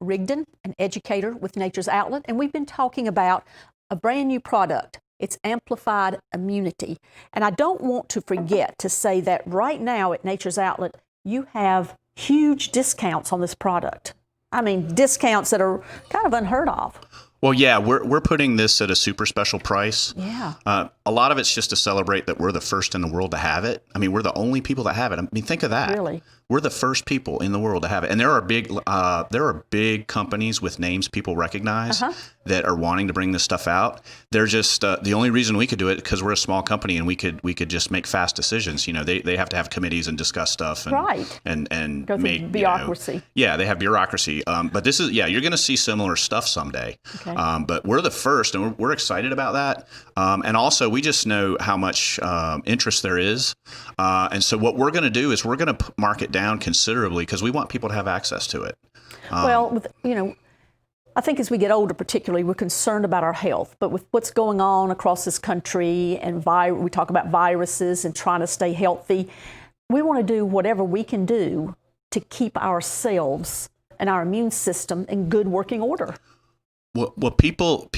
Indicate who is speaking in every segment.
Speaker 1: Rigdon, an educator with Nature's Outlet, and we've been talking about a brand new product. It's Amplified Immunity. And I don't want to forget to say that right now at Nature's Outlet, you have huge discounts on this product. I mean, discounts that are kind of unheard of.
Speaker 2: Well, yeah, we're putting this at a super special price.
Speaker 1: Yeah.
Speaker 2: A lot of it's just to celebrate that we're the first in the world to have it. I mean, we're the only people that have it. I mean, think of that.
Speaker 1: Really?
Speaker 2: We're the first people in the world to have it. And there are big companies with names people recognize that are wanting to bring this stuff out. They're just the only reason we could do it because we're a small company and we could just make fast decisions. You know, they have to have committees and discuss stuff and and
Speaker 1: go through bureaucracy.
Speaker 2: They have bureaucracy. But this is you're going to see similar stuff someday.
Speaker 1: Okay.
Speaker 2: But we're the first, and we're excited about that. And also, we just know how much interest there is. And so what we're going to do is we're going to mark it down considerably because we want people to have access to it.
Speaker 1: Well, I think as we get older particularly, we're concerned about our health. But with what's going on across this country and we talk about viruses and trying to stay healthy, we want to do whatever we can do to keep ourselves and our immune system in good working order.
Speaker 2: Well, people,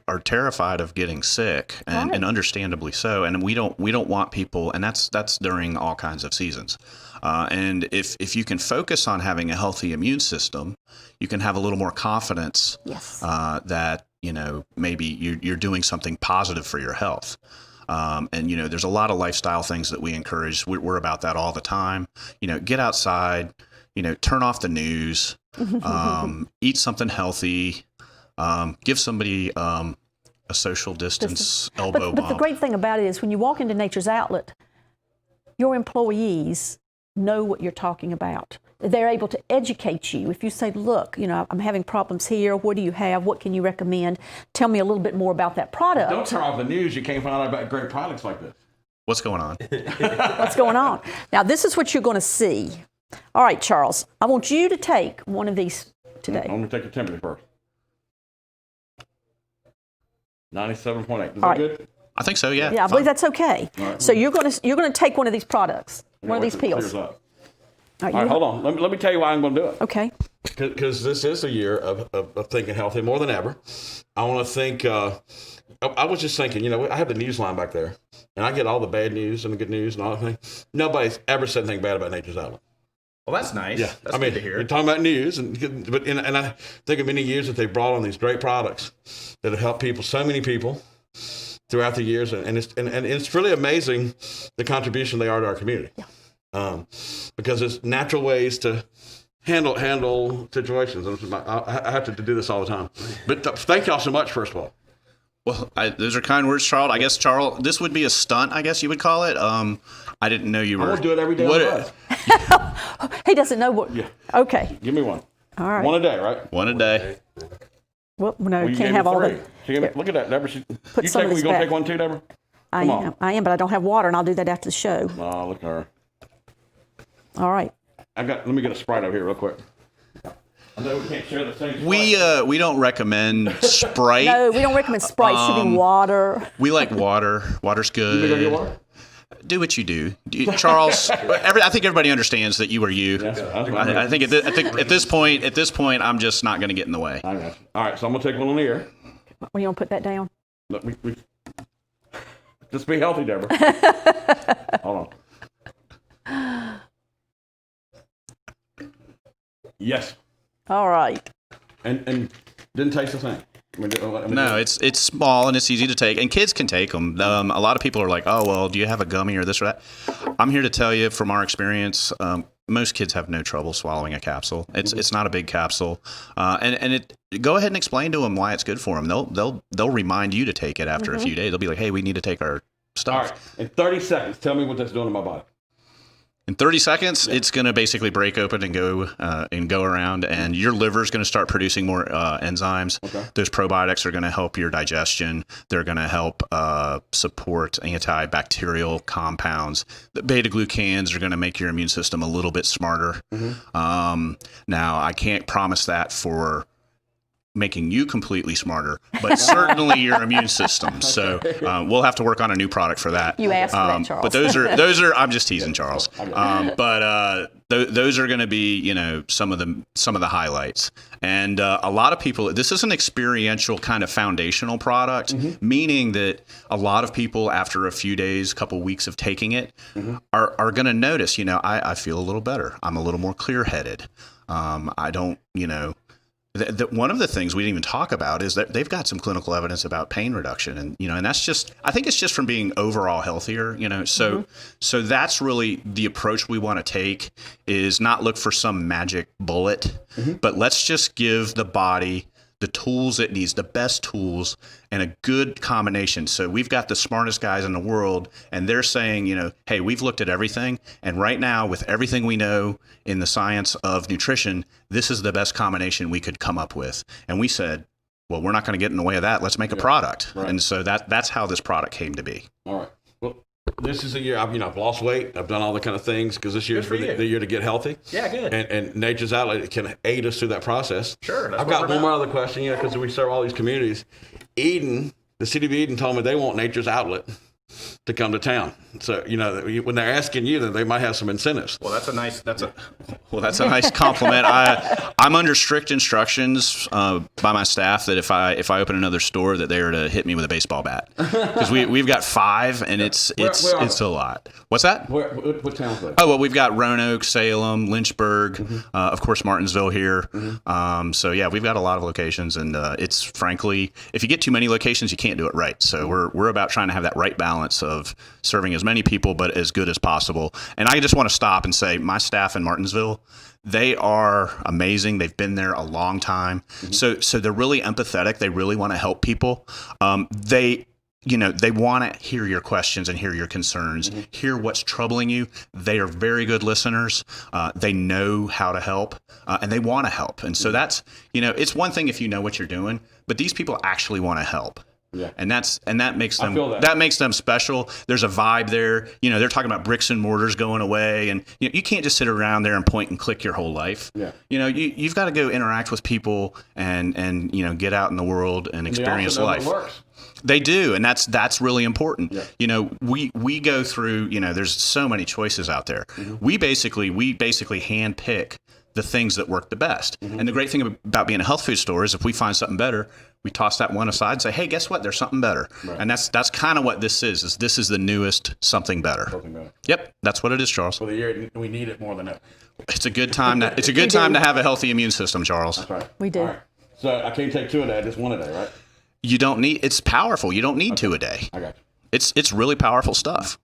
Speaker 2: are terrified of getting sick, and understandably so. And we don't want people, and that's during all kinds of seasons. And if you can focus on having a healthy immune system, you can have a little more confidence.
Speaker 1: Yes.
Speaker 2: That maybe you're doing something positive for your health. And there's a lot of lifestyle things that we encourage. We're about that all the time. Get outside. Turn off the news. Eat something healthy. Give somebody a social distance elbow
Speaker 1: But the great thing about it is when you walk into Nature's Outlet, your employees know what you're talking about. They're able to educate you. If you say, look, I'm having problems here. What do you have? What can you recommend? Tell me a little bit more about that product.
Speaker 3: Don't turn off the news. You can't find out about great products like this.
Speaker 2: What's going on?
Speaker 1: What's going on? Now, this is what you're going to see. All right, Charles, I want you to take one of these today.
Speaker 3: I'm going to take the temperature first. 97.8. Is
Speaker 1: All
Speaker 3: that good?
Speaker 2: I think so. Yeah.
Speaker 1: Yeah, I believe that's okay.
Speaker 3: Right.
Speaker 1: So you're going to take one of these products, one of these pills.
Speaker 3: All
Speaker 1: All
Speaker 3: right, hold on. Let me tell you why I'm going to do it.
Speaker 1: Okay.
Speaker 3: Because this is a year of thinking healthy more than ever. I want to think. I was just thinking. I have the news line back there, and I get all the bad news and the good news and all that thing. Nobody's ever said anything bad about Nature's Outlet.
Speaker 2: Well, that's nice.
Speaker 3: Yeah,
Speaker 2: that's good to hear.
Speaker 3: You're talking about news, and I think of many years that they've brought on these great products that have helped people, so many people, throughout the years, and it's really amazing the contribution they are to our community.
Speaker 1: Yeah.
Speaker 3: Because there's natural ways to handle situations. I have to do this all the time. But thank y'all so much, first of all.
Speaker 2: Well, those are kind words, Charles. I guess, Charles, this would be a stunt, I guess you would call it. I didn't know you were.
Speaker 3: I'm going to do it every day.
Speaker 1: He doesn't know what.
Speaker 3: Yeah.
Speaker 1: Okay.
Speaker 3: Give me one.
Speaker 1: All right.
Speaker 3: One a day, right?
Speaker 2: One a day.
Speaker 1: Well, no, you
Speaker 3: gave
Speaker 1: can't
Speaker 3: me
Speaker 1: have all
Speaker 3: three.
Speaker 1: the.
Speaker 3: Look at that, Deborah.
Speaker 1: Put some of this
Speaker 3: You going to
Speaker 1: back.
Speaker 3: take one too, Deborah?
Speaker 1: I am, but I don't have water, and I'll do that after the show.
Speaker 3: Oh, look at her.
Speaker 1: All right.
Speaker 3: Let me get a Sprite over here real quick. I know we can't share the same
Speaker 2: We don't recommend Sprite.
Speaker 1: No, we don't recommend Sprite. It should be water.
Speaker 2: We like water. Water's good.
Speaker 3: You go get water?
Speaker 2: Do what you do, Charles. I think everybody understands that you are you. I think at this point, I'm just not going to get in the way.
Speaker 3: I got you. All right, so I'm gonna take one on the air.
Speaker 1: Well, you want to put that down?
Speaker 3: Look, just be healthy, Deborah. Hold on. Yes.
Speaker 1: All right.
Speaker 3: And didn't taste the same.
Speaker 2: No, it's small and it's easy to take, and kids can take them. A lot of people are like, "Oh, well, do you have a gummy or this or that?" I'm here to tell you from our experience, most kids have no trouble swallowing a capsule. It's not a big capsule, and go ahead and explain to them why it's good for them. They'll remind you to take it after a few days. They'll be like, "Hey, we need to take our stuff."
Speaker 3: All right, in 30 seconds, tell me what that's doing to my body.
Speaker 2: In 30 seconds, it's going to basically break open and go around, and your liver is going to start producing more enzymes.
Speaker 3: Okay.
Speaker 2: Those probiotics are going to help your digestion. They're going to help support antibacterial compounds. The beta-glucans are going to make your immune system a little bit smarter. Now, I can't promise that for making you completely smarter, but certainly your immune system. So we'll have to work on a new product for that.
Speaker 1: You asked for that, Charles.
Speaker 2: But those are. I'm just teasing, Charles. Those are going to be, you know, some of the highlights. And a lot of people. This is an experiential kind of foundational product, meaning that a lot of people, after a few days, couple weeks of taking it, are going to notice. You know, I feel a little better. I'm a little more clear-headed. I don't, you know. One of the things we didn't even talk about is that they've got some clinical evidence about pain reduction, and you know, and that's just, I think it's just from being overall healthier, you know. So that's really the approach we want to take, is not look for some magic bullet, but let's just give the body the tools it needs, the best tools, and a good combination. So we've got the smartest guys in the world, and they're saying, you know, hey, we've looked at everything, and right now, with everything we know in the science of nutrition, this is the best combination we could come up with. And we said, well, we're not going to get in the way of that. Let's make a product. Right. And so that's how this product came to be.
Speaker 3: All right. Well, this is a year I've lost weight. I've done all the kind of things because this year is the year to get healthy.
Speaker 4: Yeah, good.
Speaker 3: And Nature's Outlet can aid us through that process.
Speaker 4: Sure.
Speaker 3: I've got one more other question, you know, because we serve all these communities. Eden, the city of Eden, told me they want Nature's Outlet to come to town. So, you know, when they're asking you, then they might have some incentives.
Speaker 2: Well, that's a nice compliment. I'm under strict instructions by my staff that if I open another store, that they are to hit me with a baseball bat, because we've got 5, and it's a lot. What's that?
Speaker 3: What towns are they?
Speaker 2: Oh, well, we've got Roanoke, Salem, Lynchburg, of course, Martinsville here. So yeah, we've got a lot of locations, and it's frankly, if you get too many locations, you can't do it right. So we're about trying to have that right balance of serving as many people, but as good as possible. And I just want to stop and say, my staff in Martinsville, they are amazing. They've been there a long time. So they're really empathetic. They really want to help people. They want to hear your questions and hear your concerns, hear what's troubling you. They are very good listeners. They know how to help, and they want to help. And so that's, you know, it's one thing if you know what you're doing, but these people actually want to help. Yeah. And that makes them special. There's a vibe there. You know, they're talking about bricks and mortars going away, and you can't just sit around there and point and click your whole life. Yeah. You know, you've got to go interact with people and you know, get out in the world and experience life.
Speaker 3: It works.
Speaker 2: They do, and that's really important. Yeah. You know, we go through, you know, there's so many choices out there. We basically hand pick the things that work the best. And the great thing about being a health food store is if we find something better, we toss that one aside and say, hey, guess what? There's something better. Right. And that's kind of what this is this is the newest something better. Something better. Yep, that's what it is, Charles.
Speaker 3: For the year, we need it more than ever.
Speaker 2: It's a good time to have a healthy immune system, Charles.
Speaker 3: That's right.
Speaker 1: We do.
Speaker 3: Right. So I can't take 2 a day, just 1 a day, right?
Speaker 2: You don't need, it's powerful. You don't need 2 a day.
Speaker 3: I got you.
Speaker 2: It's really powerful stuff.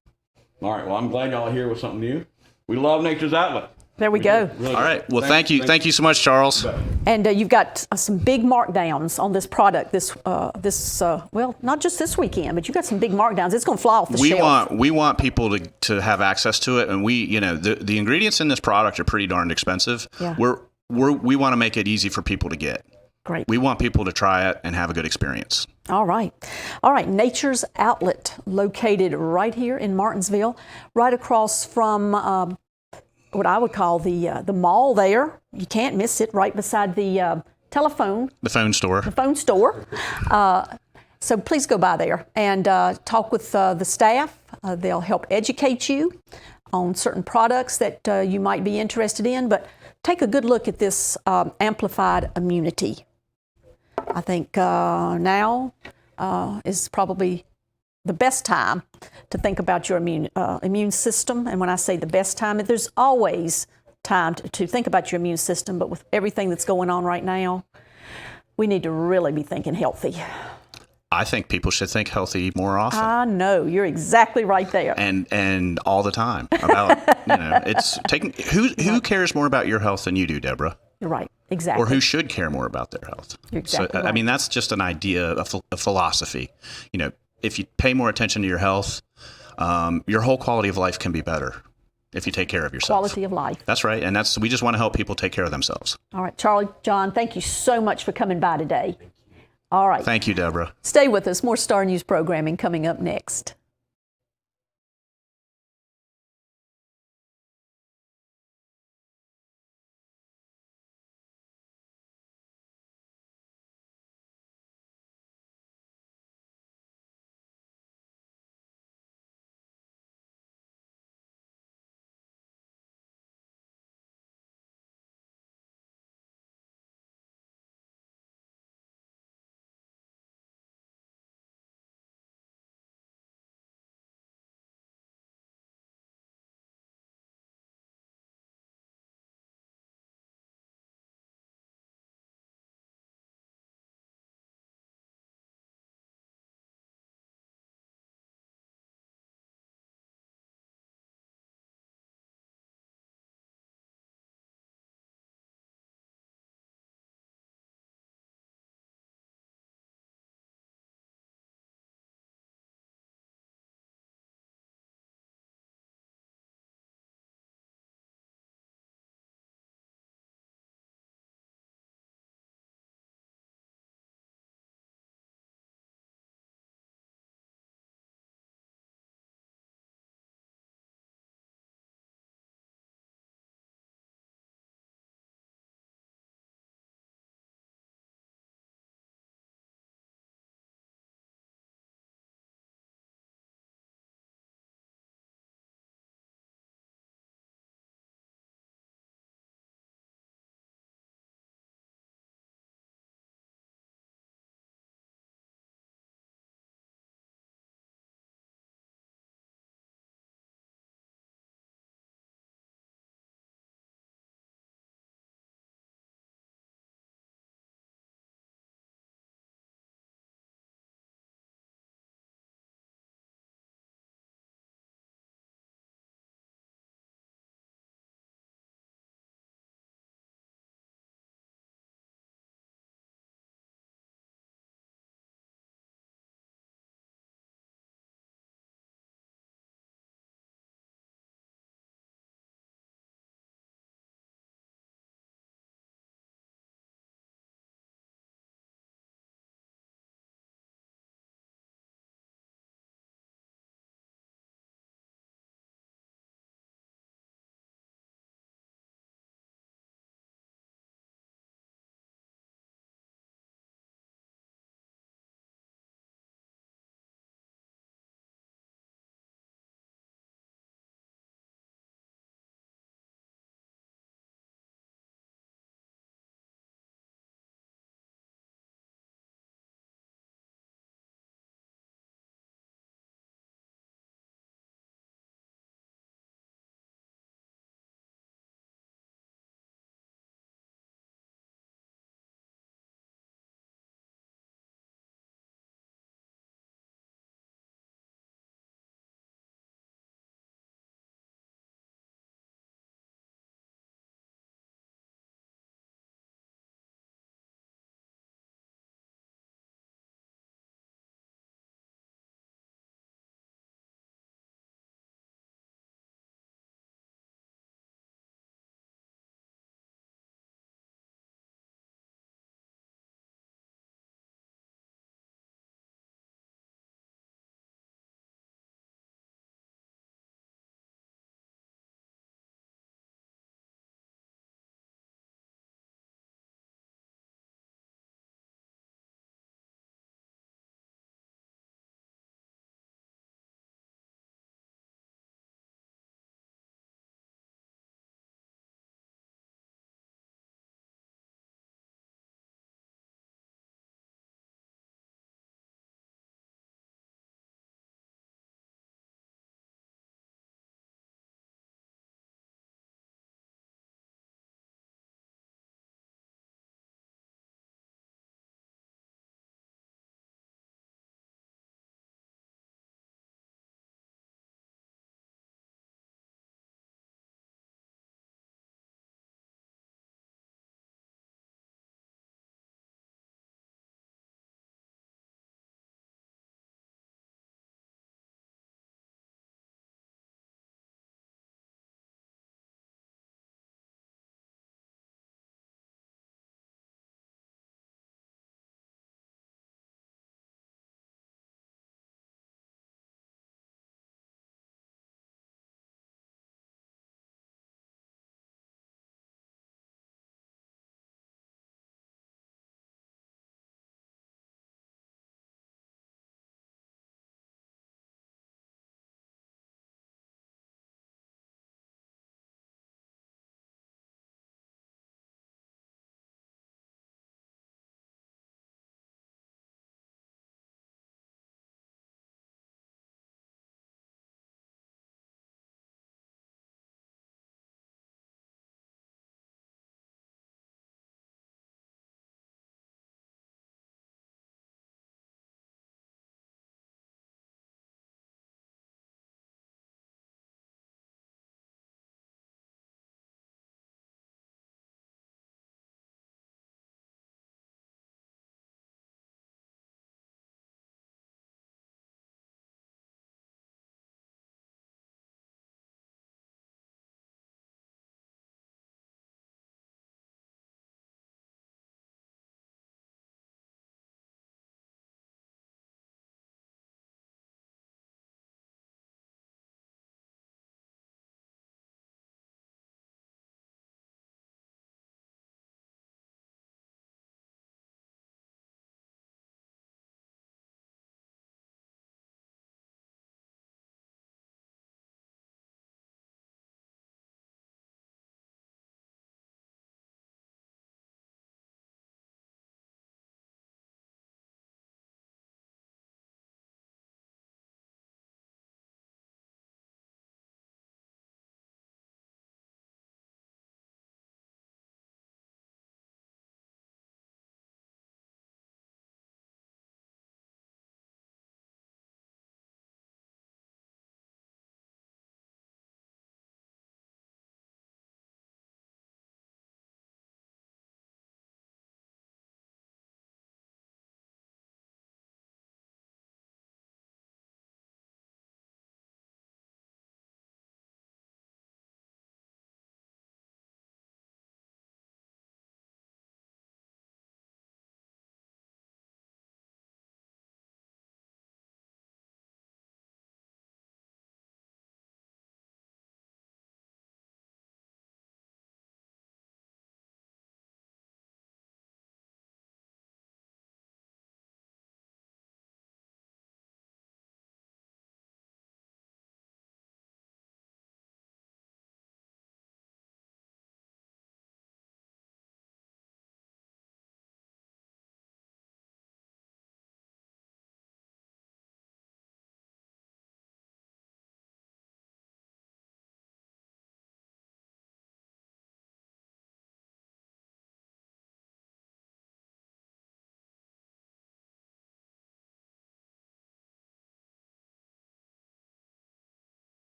Speaker 3: All right. Well, I'm glad y'all are here with something new. We love Nature's Outlet.
Speaker 1: There we go.
Speaker 3: Really
Speaker 2: all right. Well, thank you so much, Charles.
Speaker 1: And you've got some big markdowns on this product. Well, not just this weekend, but you've got some big markdowns. It's going to fly off the shelf.
Speaker 2: We want people to have access to it, and the ingredients in this product are pretty darn expensive.
Speaker 1: Yeah.
Speaker 2: We want to make it easy for people to get.
Speaker 1: Great.
Speaker 2: We want people to try it and have a good experience.
Speaker 1: All right. Nature's Outlet, located right here in Martinsville, right across from what I would call the mall there. You can't miss it, right beside the telephone.
Speaker 2: The phone store.
Speaker 1: The phone store. So please go by there and talk with the staff. They'll help educate you on certain products that you might be interested in. But take a good look at this amplified immunity. I think now is probably the best time to think about your immune system. And when I say the best time, there's always time to think about your immune system. But with everything that's going on right now, we need to really be thinking healthy.
Speaker 2: I think people should think healthy more often.
Speaker 1: I know, you're exactly right there.
Speaker 2: And all the time about, it's taking, who cares more about your health than you do, Deborah?
Speaker 1: You're right, exactly.
Speaker 2: Or who should care more about their health?
Speaker 1: You're exactly right.
Speaker 2: I mean, that's just an idea, a philosophy. You know, if you pay more attention to your health, your whole quality of life can be better if you take care of yourself.
Speaker 1: Quality of life.
Speaker 2: That's right. And we just want to help people take care of themselves.
Speaker 1: All right, Charlie, John, thank you so much for coming by today. All right.
Speaker 2: Thank you, Deborah.
Speaker 1: Stay with us. More Star News programming coming up next.